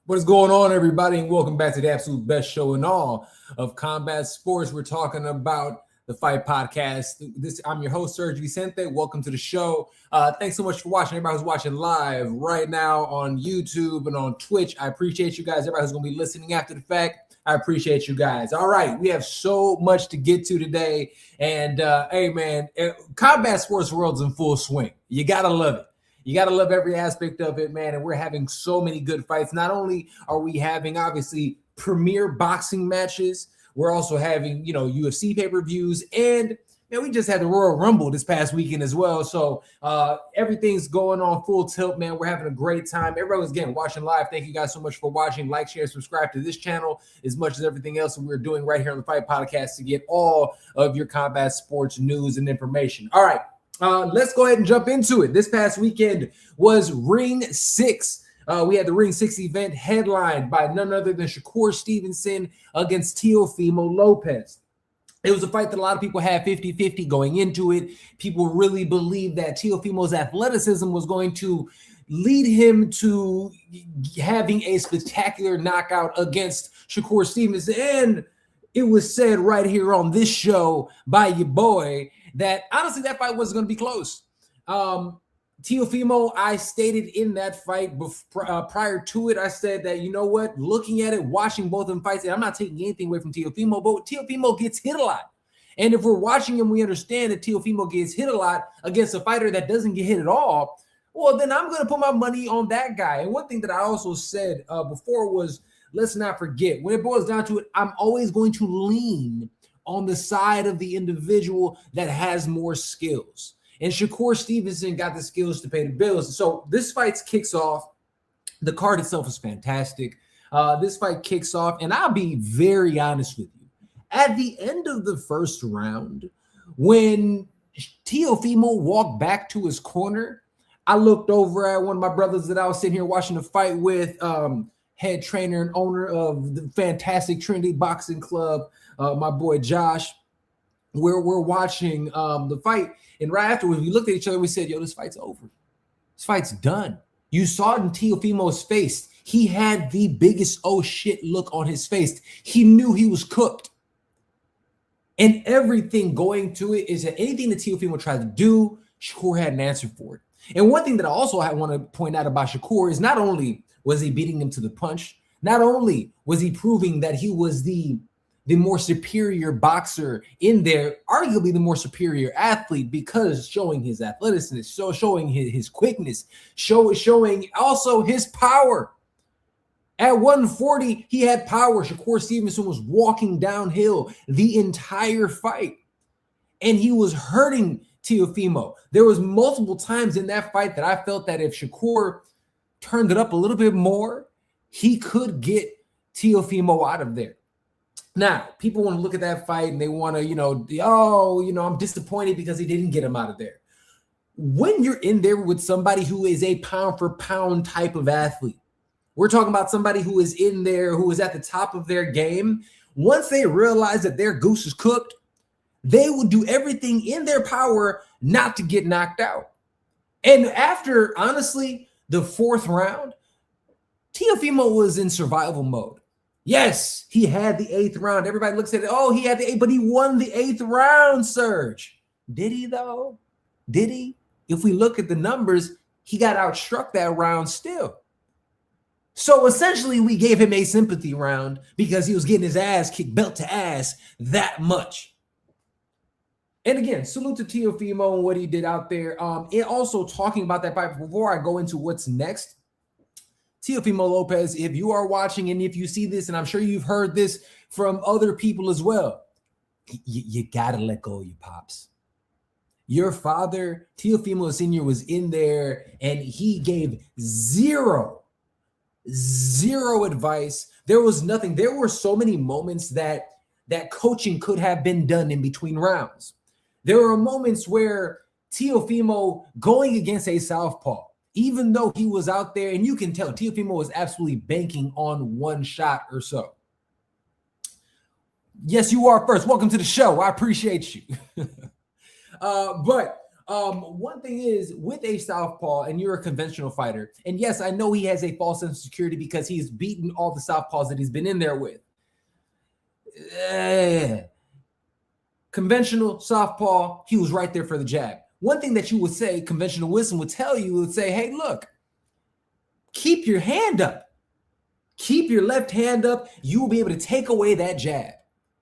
What is going on, everybody, and welcome back to the absolute best show in all of combat sports. We're talking about the Fight Podcast. I'm your host, SERG VICENTE. Welcome to the show. Thanks so much for watching. Everybody who's watching live right now on YouTube and on Twitch, I appreciate you guys. Everybody who's going to be listening after the fact, I appreciate you guys. All right, we have so much to get to today. And, hey, man, combat sports world's in full swing. You got to love it. You got to love every aspect of it, man. And we're having so many good fights. Not only are we having, obviously, premier boxing matches, we're also having, UFC pay-per-views. And, man, we just had the Royal Rumble this past weekend as well. So everything's going on full tilt, man. We're having a great time. Everyone's, again, watching live. Thank you guys so much for watching. Like, share, subscribe to this channel as much as everything else that we're doing right here on the Fight Podcast to get all of your combat sports news and information. All right. Let's go ahead and jump into it. This past weekend was Ring 6. We had the Ring 6 event headlined by none other than Shakur Stevenson against Teofimo Lopez. It was a fight that a lot of people had 50-50 going into it. People really believed that Teofimo's athleticism was going to lead him to having a spectacular knockout against Shakur Stevenson. And it was said right here on this show by your boy that honestly that fight wasn't going to be close. Teofimo, I stated in that fight prior to it, I said that, you know what, looking at it, watching both of them fights, and I'm not taking anything away from Teofimo, but Teofimo gets hit a lot. And if we're watching him, we understand that Teofimo gets hit a lot against a fighter that doesn't get hit at all. Well, then I'm going to put my money on that guy. And one thing that I also said before was, let's not forget, when it boils down to it, I'm always going to lean on the side of the individual that has more skills. And Shakur Stevenson got the skills to pay the bills. So this fight kicks off. The card itself is fantastic. This fight kicks off, and I'll be very honest with you. At the end of the first round, when Teofimo walked back to his corner, I looked over at one of my brothers that I was sitting here watching the fight with, head trainer and owner of the fantastic Trinity Boxing Club, my boy Josh, where we're watching the fight. And right afterwards, we looked at each other, we said, yo, this fight's over. This fight's done. You saw it in Teofimo's face. He had the biggest oh shit look on his face. He knew he was cooked. And everything going to it is that anything that Teofimo tried to do, Shakur had an answer for it. And one thing that I also want to point out about Shakur is not only was he beating him to the punch, not only was he proving that he was the more superior boxer in there, arguably the more superior athlete, because showing his athleticism, showing his quickness, showing also his power. At 140, he had power. Shakur Stevenson was walking downhill the entire fight, and he was hurting Teofimo. There was multiple times in that fight that I felt that if Shakur turned it up a little bit more, he could get Teofimo out of there. Now, people want to look at that fight and they want to, I'm disappointed because he didn't get him out of there. When you're in there with somebody who is a pound for pound type of athlete, we're talking about somebody who is in there, who is at the top of their game. Once they realize that their goose is cooked, they will do everything in their power not to get knocked out. And after, honestly, the fourth round, Teofimo was in survival mode. Yes, he had the eighth round. Everybody looks at it. Oh, he had the eighth, but he won the eighth round, Serge. Did he, though? Did he? If we look at the numbers, he got outstruck that round still. So essentially, we gave him a sympathy round because he was getting his ass kicked belt to ass that much. And again, salute to Teofimo and what he did out there. And also talking about that fight, before I go into what's next, Teofimo Lopez, if you are watching and if you see this, and I'm sure you've heard this from other people as well, you got to let go of your pops. Your father, Teofimo Sr., was in there and he gave zero advice. There was nothing. There were so many moments that coaching could have been done in between rounds. There were moments where Teofimo going against a southpaw, even though he was out there, and you can tell Teofimo was absolutely banking on one shot or so. Yes, you are first. Welcome to the show. I appreciate you. But One thing is with a southpaw, and you're a conventional fighter, and yes, I know he has a false sense of security because he's beaten all the southpaws that he's been in there with. Conventional southpaw, he was right there for the jab. One thing that you would say, conventional wisdom would tell you, would say, hey, look, keep your hand up. Keep your left hand up. You will be able to take away that jab.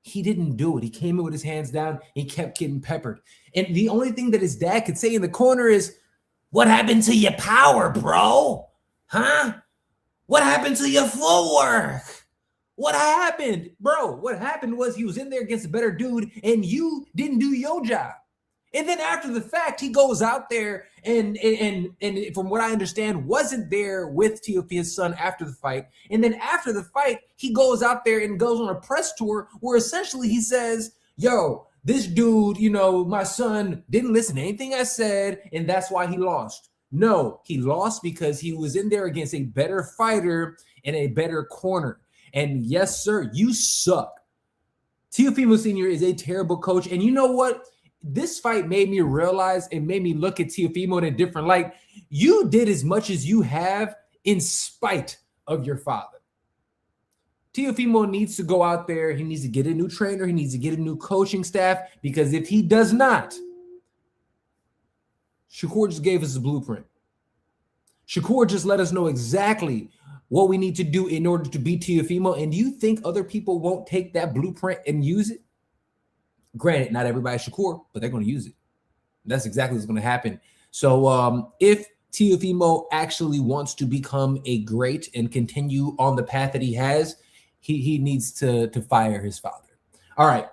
He didn't do it. He came in with his hands down. He kept getting peppered. And the only thing that his dad could say in the corner is, what happened to your power, bro? Huh? What happened to your footwork? What happened? Bro, what happened was he was in there against a better dude and you didn't do your job. And then after the fact, he goes out there and from what I understand, wasn't there with Teofimo's son after the fight. And then after the fight, he goes out there and goes on a press tour where essentially he says, yo, this dude, you know, my son didn't listen to anything I said, and that's why he lost. No, he lost because he was in there against a better fighter and a better corner. And yes, sir, you suck. Teofimo Sr. is a terrible coach. And you know what? This fight made me realize, it made me look at Teofimo in a different light. You did as much as you have in spite of your father. Teofimo needs to go out there. He needs to get a new trainer. He needs to get a new coaching staff, because if he does not, Shakur just gave us a blueprint. Shakur just let us know exactly what we need to do in order to beat Teofimo. And do you think other people won't take that blueprint and use it? Granted, not everybody's Shakur, but they're going to use it. That's exactly what's going to happen. So if Teofimo actually wants to become a great and continue on the path that he has, he needs to fire his father. All right,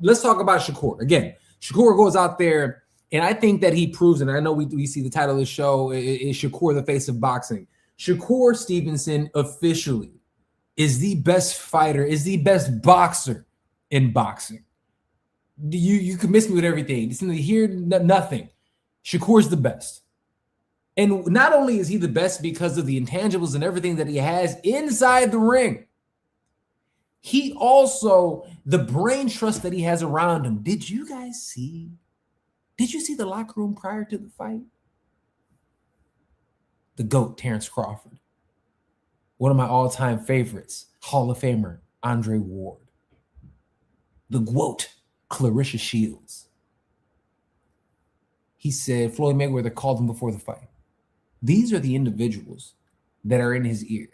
let's talk about Shakur. Again, Shakur goes out there, and I think that he proves, and I know we see the title of the show is Shakur, the face of boxing. Shakur Stevenson officially is the best fighter, is the best boxer in boxing. You can miss me with everything. It's here, nothing. Shakur's the best. And not only is he the best because of the intangibles and everything that he has inside the ring, he also, the brain trust that he has around him. Did you see the locker room prior to the fight? The GOAT, Terrence Crawford. One of my all-time favorites, Hall of Famer, Andre Ward. The GOAT, Clarissa Shields. He said Floyd Mayweather called him before the fight. These are the individuals that are in his ear.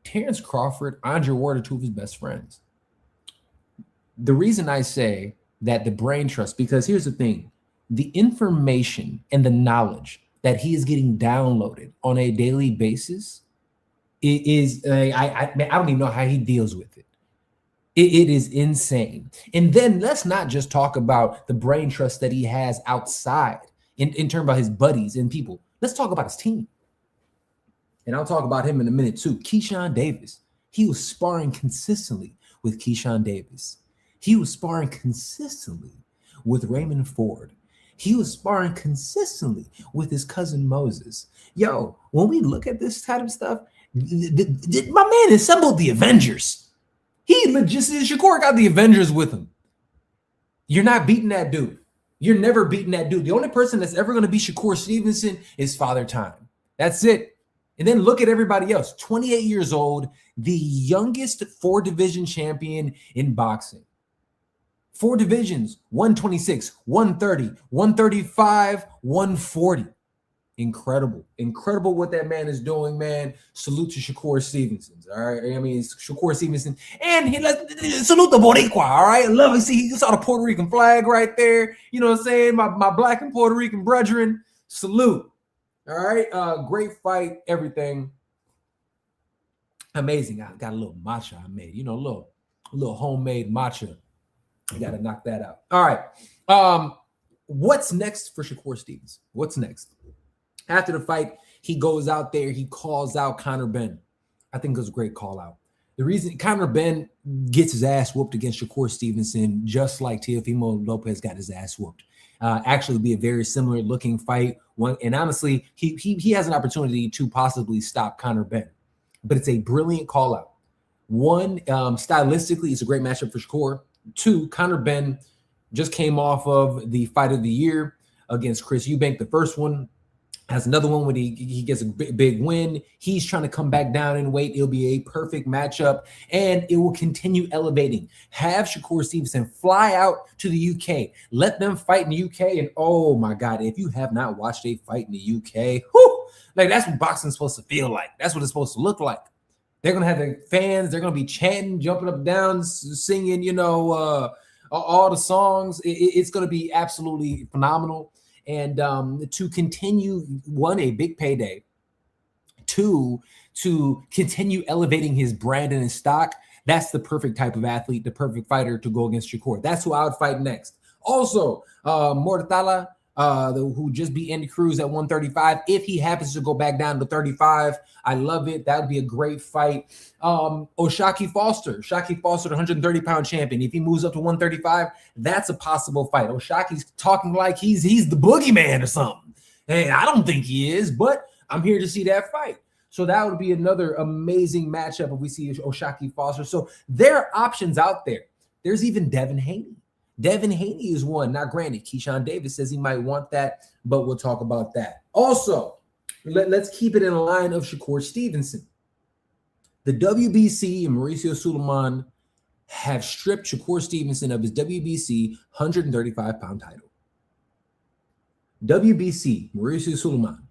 Terrence Crawford, Andre Ward are two of his best friends. The reason I say that the brain trust, because here's the thing, the information and the knowledge that he is getting downloaded on a daily basis is, I don't even know how he deals with it. It is insane. And then let's not just talk about the brain trust that he has outside in terms of his buddies and people. Let's talk about his team. And I'll talk about him in a minute too. KEYSHAWN Davis. He was sparring consistently with KEYSHAWN Davis. He was sparring consistently with Raymond Ford. He was sparring consistently with his cousin Moses. Yo, when we look at this type of stuff, my man assembled the Avengers. He legit, Shakur got the Avengers with him. You're not beating that dude. You're never beating that dude. The only person that's ever going to beat Shakur Stevenson is Father Time. That's it. And then look at everybody else. 28 years old, the youngest 4-division champion in boxing. 4 divisions, 126, 130, 135, 140. Incredible. Incredible what that man is doing, man. Salute to Shakur Stevenson. All right. I mean, Shakur Stevenson. And salute the Boricua. All right. I love it. See, you saw the Puerto Rican flag right there. You know what I'm saying? My black and Puerto Rican brethren. Salute. All right. Great fight. Everything. Amazing. I got a little matcha I made. You know, a little homemade matcha. You got to knock that out. All right. What's next for Shakur Stevenson? What's next? After the fight, he goes out there. He calls out Conor Benn. I think it was a great call out. The reason Conor Benn gets his ass whooped against Shakur Stevenson, just like Teofimo Lopez got his ass whooped. Actually, be a very similar looking fight. And honestly, he has an opportunity to possibly stop Conor Benn. But it's a brilliant call out. One, stylistically, it's a great matchup for Shakur. 2, Conor Benn just came off of the fight of the year. against Chris Eubank. The first one has another one when he gets a big win. He's trying to come back down in weight. It'll be a perfect matchup, and it will continue elevating. Have Shakur Stevenson fly out to the UK. Let them fight in the UK. And oh my God, if you have not watched a fight in the UK, whew, like that's what boxing's supposed to feel like. That's what it's supposed to look like. They're going to have their fans. They're going to be chanting, jumping up and down, singing, you know, all the songs. It's going to be absolutely phenomenal. And to continue, one, a big payday, two, to continue elevating his brand and his stock, that's the perfect type of athlete, the perfect fighter to go against Shakur. That's who I would fight next. Also, Mortala, who just beat Andy Cruz at 135. If he happens to go back down to 35, I love it. That would be a great fight. Shaki Foster, the 130-pound champion. If he moves up to 135, that's a possible fight. Shaki's talking like he's the boogeyman or something. Hey, I don't think he is, but I'm here to see that fight. So that would be another amazing matchup if we see Shaki Foster. So there are options out there. There's even Devin Haney. Devin Haney is one. Now, granted, KEYSHAWN Davis says he might want that, but we'll talk about that. Also, let's keep it in the line of Shakur Stevenson. The WBC and Mauricio Sulaiman have stripped Shakur Stevenson of his WBC 135-pound title. WBC, Mauricio Sulaiman,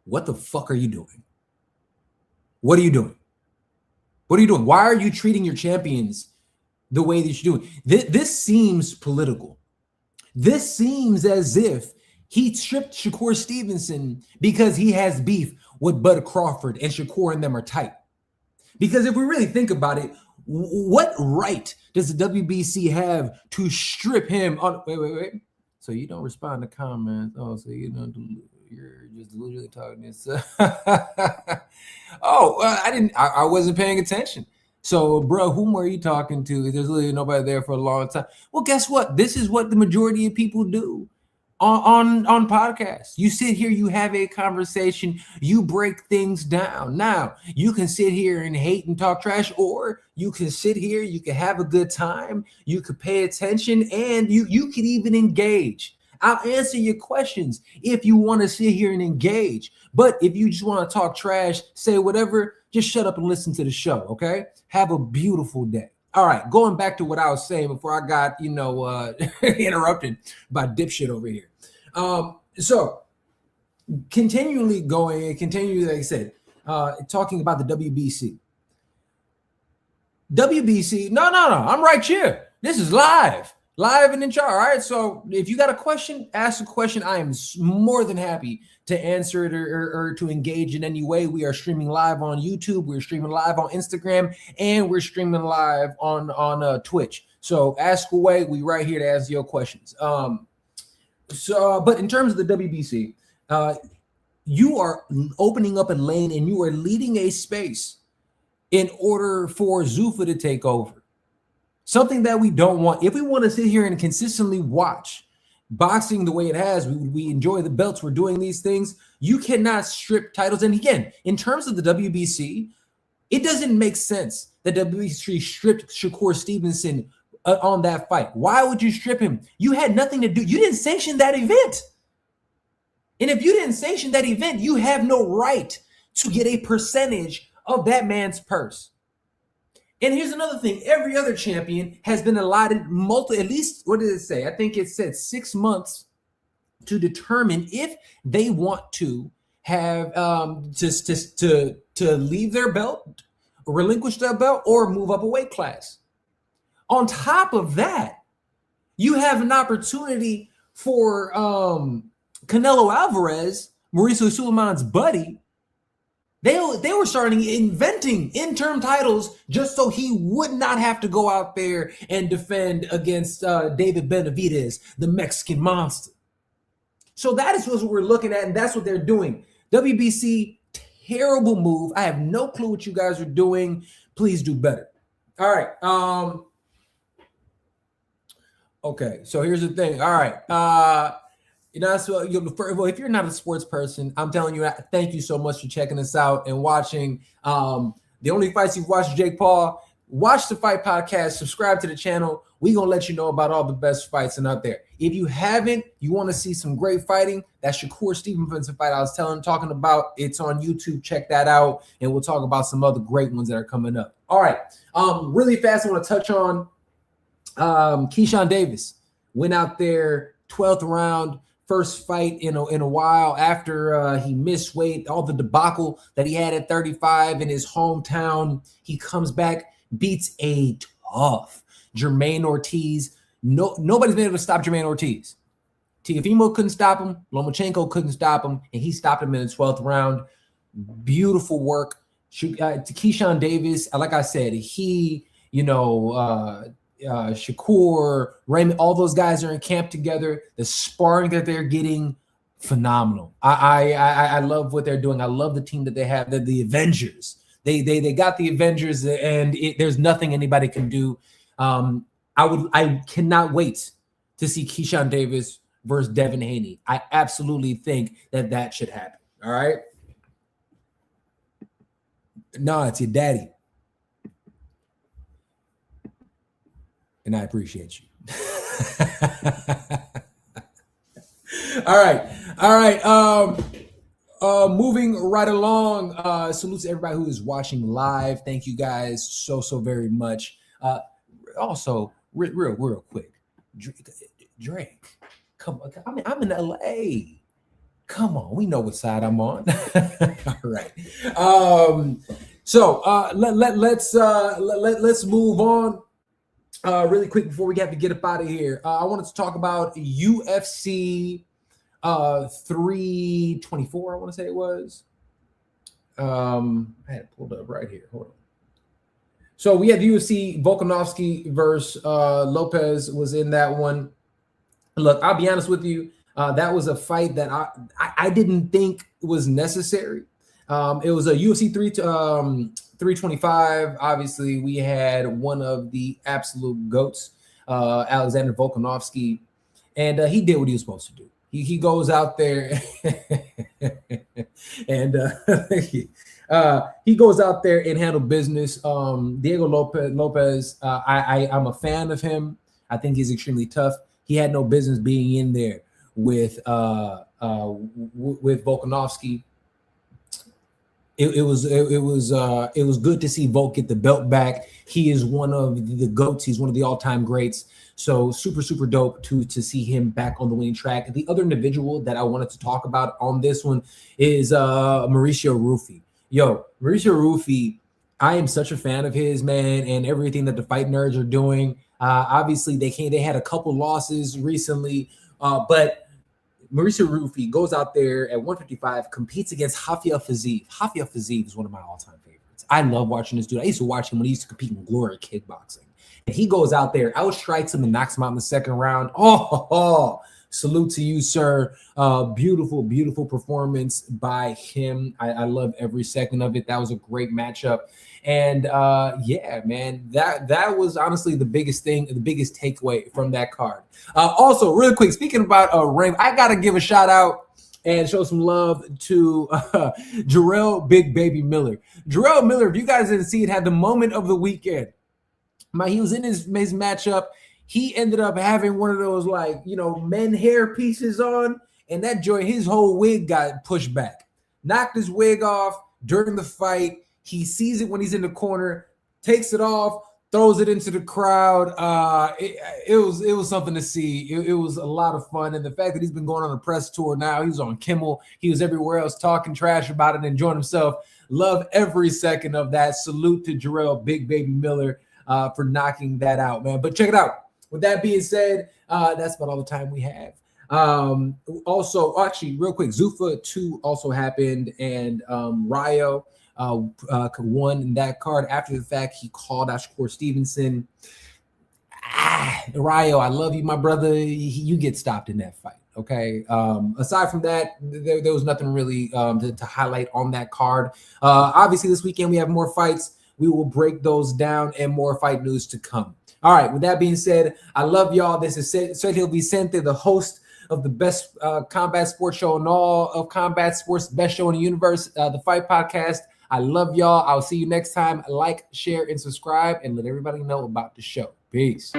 what the fuck are you doing? What are you doing? What are you doing? Why are you treating your champions the way that you're doing? This seems political. This seems as if he stripped Shakur Stevenson because he has beef with Bud Crawford and Shakur and them are tight. Because if we really think about it, what right does the WBC have to strip him on? Wait. So you don't respond to comments. Oh, so you know you're just literally talking this. I wasn't paying attention. So, bro, whom are you talking to? There's literally nobody there for a long time. Well, guess what? This is what the majority of people do on podcasts. You sit here, you have a conversation, you break things down. Now, you can sit here and hate and talk trash, or you can sit here, you can have a good time, you could pay attention, and you could even engage. I'll answer your questions if you want to sit here and engage. But if you just want to talk trash, say whatever, just shut up and listen to the show, okay? Have a beautiful day. All right, going back to what I was saying before I got, interrupted by dipshit over here. So continually, like I said, talking about the WBC. No, I'm right here. This is live and in charge. All right, so if you got a question, ask a question. I am more than happy to answer it or to engage in any way. We are streaming live on YouTube. We're streaming live on Instagram, and we're streaming live on Twitch. So ask away. We right here to answer your questions. But in terms of the WBC, you are opening up a lane and you are leading a space in order for Zuffa to take over. Something that we don't want. If we want to sit here and consistently watch boxing the way it has, we enjoy the belts, we're doing these things, you cannot strip titles. And again, in terms of the WBC, it doesn't make sense that WBC stripped Shakur Stevenson on that fight. Why would you strip him? You had nothing to do. You didn't sanction that event. And if you didn't sanction that event, you have no right to get a percentage of that man's purse. And here's another thing. Every other champion has been allotted at least, what did it say? I think it said 6 months to determine if they want to have to leave their belt, or relinquish their belt, or move up a weight class. On top of that, you have an opportunity for Canelo Alvarez, Mauricio Sulaiman's buddy. They were starting inventing interim titles just so he would not have to go out there and defend against David Benavidez, the Mexican monster. So that is what we're looking at, and that's what they're doing. WBC, terrible move. I have no clue what you guys are doing. Please do better. All right. Okay, so here's the thing. All right. So if you're not a sports person, I'm telling you, thank you so much for checking us out and watching. The only fights you've watched, Jake Paul, watch the Fight Podcast, subscribe to the channel. We're going to let you know about all the best fights and out there. If you haven't, you want to see some great fighting, that Shakur Stevenson fight I was talking about, it's on YouTube. Check that out, and we'll talk about some other great ones that are coming up. All right. Really fast, I want to touch on KEYSHAWN Davis. Went out there, 12th round, first fight in a while after he missed weight, all the debacle that he had at 35 in his hometown. He comes back, beats a tough Jermaine Ortiz. Nobody's been able to stop Jermaine Ortiz. Teofimo couldn't stop him. Lomachenko couldn't stop him, and he stopped him in the 12th round. Beautiful work. To KEYSHAWN Davis, like I said, he, Shakur, Raymond, all those guys are in camp together. The sparring that they're getting, phenomenal. I love what they're doing. I love the team that they have. They're the Avengers. They got the Avengers, and there's nothing anybody can do. I cannot wait to see KEYSHAWN Davis versus Devin Haney. I absolutely think that should happen. All right. No, it's your daddy. And I appreciate you. All right. Moving right along. Salute to everybody who is watching live. Thank you guys so very much. Also, real quick, Drake, come on. I'm in LA. Come on, we know what side I'm on. All right. Let's move on. Really quick before we have to get up out of here. I wanted to talk about UFC 324. I want to say it was. I had it pulled up right here. Hold on. So we had the UFC. Volkanovski versus Lopez was in that one. Look, I'll be honest with you. That was a fight that I didn't think was necessary. It was a UFC 325. Obviously, we had one of the absolute GOATs, Alexander Volkanovski, and he did what he was supposed to do. He goes out there and he goes out there and handle business. Diego Lopez, I'm a fan of him. I think he's extremely tough. He had no business being in there with Volkanovski. It was good to see Volk get the belt back. He is one of the GOATs. He's one of the all-time greats. So super dope to see him back on the winning track. The other individual that I wanted to talk about on this one is Mauricio Rufy. Mauricio Rufy, I am such a fan of his, man, and everything that the Fight Nerds are doing. Obviously, they had a couple losses recently, but Mauricio Rufy goes out there at 155, competes against Rafael Fiziev. Rafael Fiziev is one of my all-time favorites. I love watching this dude. I used to watch him when he used to compete in Glory Kickboxing. And he goes out there, outstrikes him, and knocks him out in the second round. Salute to you, sir. Beautiful performance by him. I love every second of it. That was a great matchup. And yeah, man, that was honestly the biggest thing, the biggest takeaway from that card. Also, real quick, speaking about Ring, I gotta give a shout out and show some love to Jarrell Big Baby Miller. Jarrell Miller, if you guys didn't see it, had the moment of the weekend. He was in his matchup. He ended up having one of those men hair pieces on, and that joint, his whole wig got pushed back. Knocked his wig off during the fight. He sees it when he's in the corner, takes it off, throws it into the crowd. It was something to see. It was a lot of fun. And the fact that he's been going on a press tour now, he was on Kimmel, he was everywhere else talking trash about it and enjoying himself. Love every second of that. Salute to Jarrell Big Baby Miller for knocking that out, man. But check it out. With that being said, that's about all the time we have. Also, actually, real quick, Zuffa 2 also happened, and Rayo won in that card. After the fact, he called out Shakur Stevenson. Rayo, I love you, my brother. You get stopped in that fight, okay? Aside from that, there was nothing really to highlight on that card. Obviously, this weekend we have more fights. We will break those down and more fight news to come. All right, with that being said, I love y'all. This is Sergio Vicente, the host of the best combat sports show in all of combat sports, best show in the universe, the Fight Podcast. I love y'all. I'll see you next time. Like, share, and subscribe, and let everybody know about the show. Peace.